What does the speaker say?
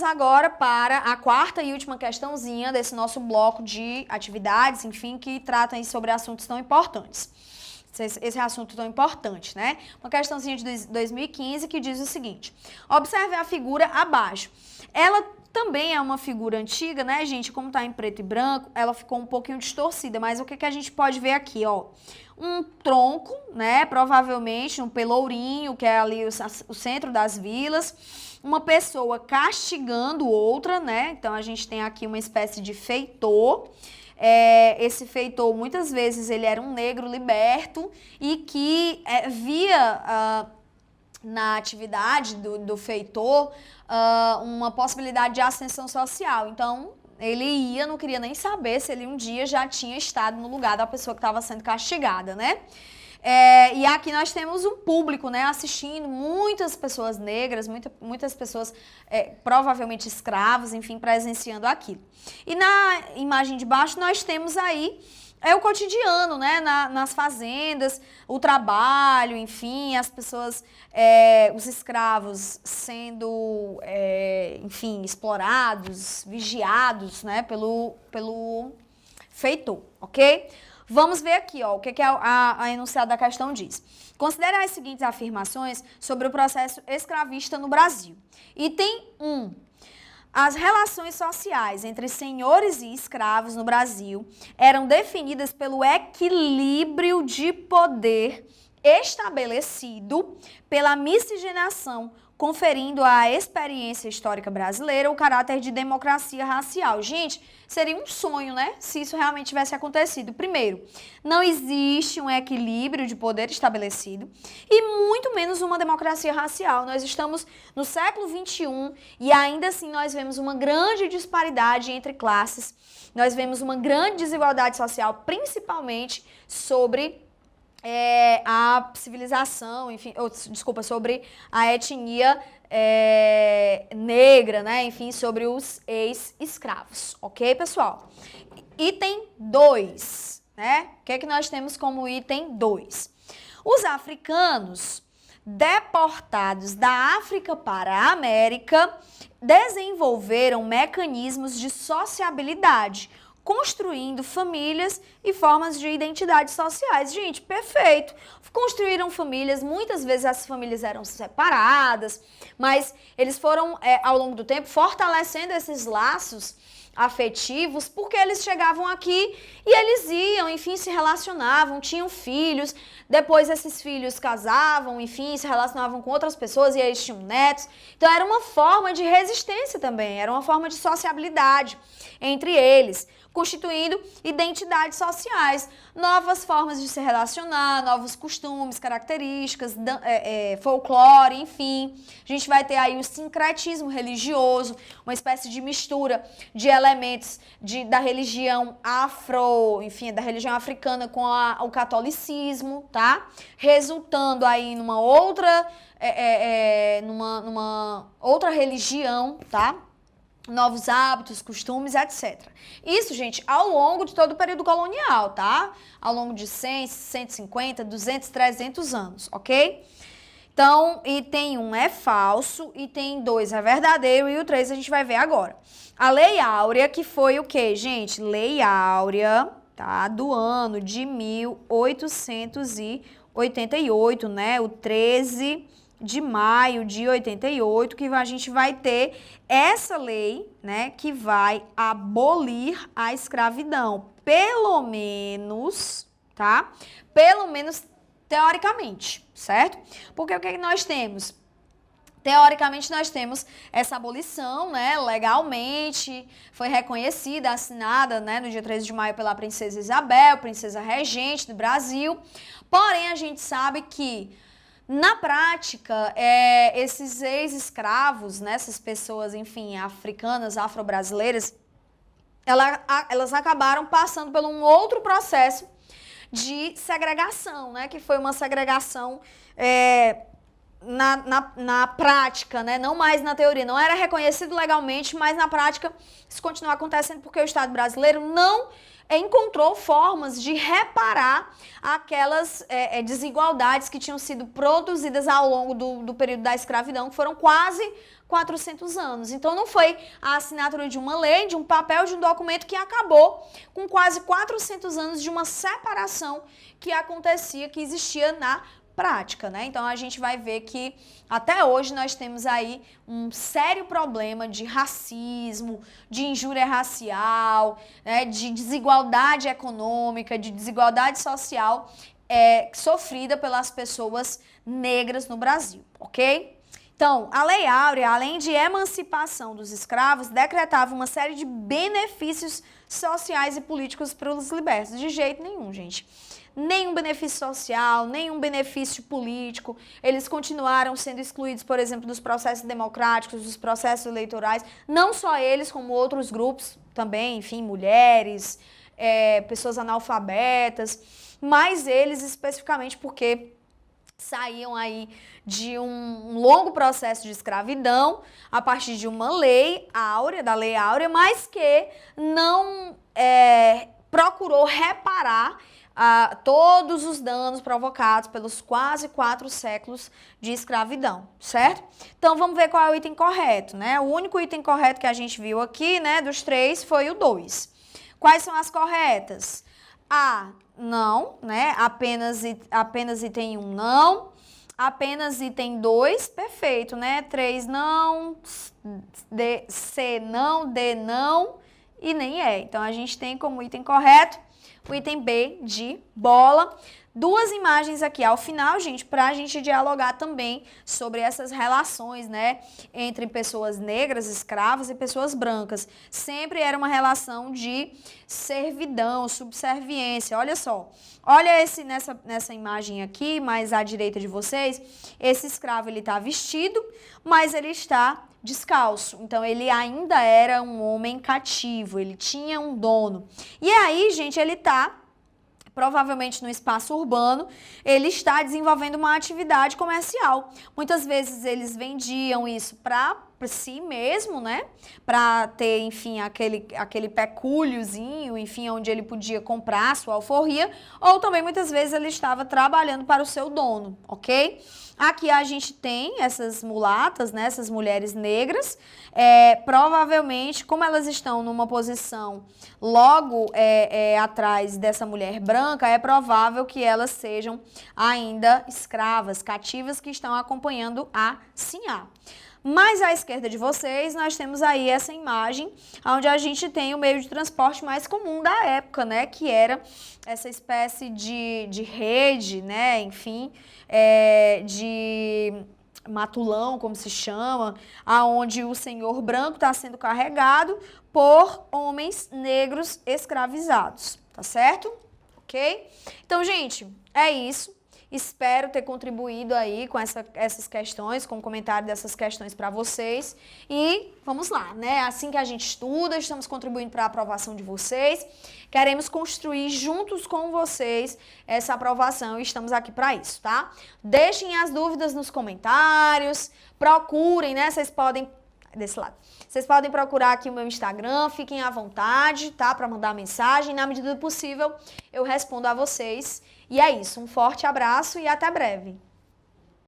agora para a quarta e última questãozinha desse nosso bloco de atividades, enfim, que tratam sobre assuntos tão importantes. Esse assunto tão importante, né? Uma questãozinha de 2015 que diz o seguinte: observe a figura abaixo. Ela também é uma figura antiga, né, gente? Como tá em preto e branco, ela ficou um pouquinho distorcida, mas o que a gente pode ver aqui, ó? Um tronco, né, provavelmente um pelourinho, que é ali o centro das vilas, uma pessoa castigando outra, né? Então a gente tem aqui uma espécie de feitor. Esse feitor, muitas vezes, ele era um negro liberto e que via na atividade do feitor uma possibilidade de ascensão social. Então, ele ia, não queria nem saber se ele um dia já tinha estado no lugar da pessoa que estava sendo castigada, né? E aqui nós temos um público, né, assistindo, muitas pessoas negras, muitas pessoas provavelmente escravos, enfim, presenciando aquilo. E na imagem de baixo nós temos aí o cotidiano, né, nas fazendas, o trabalho, enfim, as pessoas, os escravos sendo, enfim, explorados, vigiados, né, pelo feitor, ok? Vamos ver aqui, ó, o que a enunciado da questão diz. Considere as seguintes afirmações sobre o processo escravista no Brasil. Item 1. As relações sociais entre senhores e escravos no Brasil eram definidas pelo equilíbrio de poder estabelecido pela miscigenação, conferindo à experiência histórica brasileira o caráter de democracia racial. Gente, seria um sonho, né, se isso realmente tivesse acontecido. Primeiro, não existe um equilíbrio de poder estabelecido e muito menos uma democracia racial. Nós estamos no século XXI e ainda assim nós vemos uma grande disparidade entre classes, nós vemos uma grande desigualdade social, principalmente sobre a civilização, enfim, desculpa, sobre a etnia negra, né? Enfim, sobre os ex-escravos, ok, pessoal? Item 2, né? O que é que nós temos como item 2? Os africanos deportados da África para a América desenvolveram mecanismos de sociabilidade, construindo famílias e formas de identidades sociais. Gente, perfeito. Construíram famílias, muitas vezes as famílias eram separadas, mas eles foram, ao longo do tempo, fortalecendo esses laços afetivos, porque eles chegavam aqui e eles iam, enfim, se relacionavam, tinham filhos, depois esses filhos casavam, enfim, se relacionavam com outras pessoas e eles tinham netos. Então era uma forma de resistência também, era uma forma de sociabilidade entre eles, constituindo identidades sociais, novas formas de se relacionar, novos costumes, características, folclore, enfim. A gente vai ter aí o sincretismo religioso, uma espécie de mistura de elementos da religião enfim, da religião africana com o catolicismo, tá? Resultando aí numa outra, numa outra religião, tá? Novos hábitos, costumes, etc. Isso, gente, ao longo de todo o período colonial, tá? Ao longo de 100, 150, 200, 300 anos, ok? Então, item 1 é falso, item 2 é verdadeiro e o 3 a gente vai ver agora. A Lei Áurea, que foi o quê, gente? Lei Áurea, tá? Do ano de 1888, né? O 13 de maio de 88, que a gente vai ter essa lei, né, que vai abolir a escravidão, pelo menos, tá? Pelo menos teoricamente, certo? Porque o que nós temos? Teoricamente, nós temos essa abolição, né, legalmente, foi reconhecida, assinada, né, no dia 13 de maio pela princesa Isabel, princesa regente do Brasil, porém a gente sabe que na prática, esses ex-escravos, né, essas pessoas, enfim, africanas, afro-brasileiras, elas acabaram passando por um outro processo de segregação, né, que foi uma segregação na prática, né, não mais na teoria. Não era reconhecido legalmente, mas na prática isso continua acontecendo porque o Estado brasileiro não encontrou formas de reparar aquelas desigualdades que tinham sido produzidas ao longo do período da escravidão, que foram quase 400 anos. Então não foi a assinatura de uma lei, de um papel, de um documento que acabou com quase 400 anos de uma separação que acontecia, que existia na prática, né? Então a gente vai ver que até hoje nós temos aí um sério problema de racismo, de injúria racial, né, de desigualdade econômica, de desigualdade social sofrida pelas pessoas negras no Brasil, ok? Então, a Lei Áurea, além de emancipação dos escravos, decretava uma série de benefícios sociais e políticos para os libertos. De jeito nenhum, gente. Nenhum benefício social, nenhum benefício político. Eles continuaram sendo excluídos, por exemplo, dos processos democráticos, dos processos eleitorais. Não só eles, como outros grupos também, enfim, mulheres, pessoas analfabetas. Mas eles especificamente porque saíam aí de um longo processo de escravidão a partir de uma lei áurea, da Lei Áurea, mas que não procurou reparar todos os danos provocados pelos quase 4 séculos de escravidão, certo? Então vamos ver qual é o item correto, né? O único item correto que a gente viu aqui, né, dos 3 foi o 2. Quais são as corretas? A, não, né? Apenas item 1, não. Apenas item 2, perfeito, né? 3, não. C, não. D, não. E nem E. Então, a gente tem como item correto o item B de bola. 2 imagens aqui ao final, gente, para a gente dialogar também sobre essas relações, né, entre pessoas negras, escravas e pessoas brancas. Sempre era uma relação de servidão, subserviência. Olha só, olha nessa imagem aqui, mais à direita de vocês, esse escravo, ele está vestido, mas ele está descalço. Então, ele ainda era um homem cativo, ele tinha um dono. E aí, gente, ele está provavelmente no espaço urbano, ele está desenvolvendo uma atividade comercial. Muitas vezes eles vendiam isso para si mesmo, né? Para ter, enfim, aquele pecúliozinho, enfim, onde ele podia comprar sua alforria, ou também muitas vezes ele estava trabalhando para o seu dono, ok? Aqui a gente tem essas mulatas, né? Essas mulheres negras, provavelmente, como elas estão numa posição logo atrás dessa mulher branca, é provável que elas sejam ainda escravas, cativas, que estão acompanhando a Sinhá. Mais à esquerda de vocês, nós temos aí essa imagem, onde a gente tem o meio de transporte mais comum da época, né? Que era essa espécie de rede, né? Enfim, de matulão, como se chama, aonde o senhor branco está sendo carregado por homens negros escravizados, tá certo? Ok? Então, gente, é isso. Espero ter contribuído aí com essas questões, com o comentário dessas questões para vocês. E vamos lá, né? Assim que a gente estuda, estamos contribuindo para a aprovação de vocês. Queremos construir juntos com vocês essa aprovação e estamos aqui para isso, tá? Deixem as dúvidas nos comentários, procurem, né? Vocês podem... desse lado. Vocês podem procurar aqui o meu Instagram, fiquem à vontade, tá? Para mandar mensagem. Na medida do possível, eu respondo a vocês. E é isso. Um forte abraço e até breve.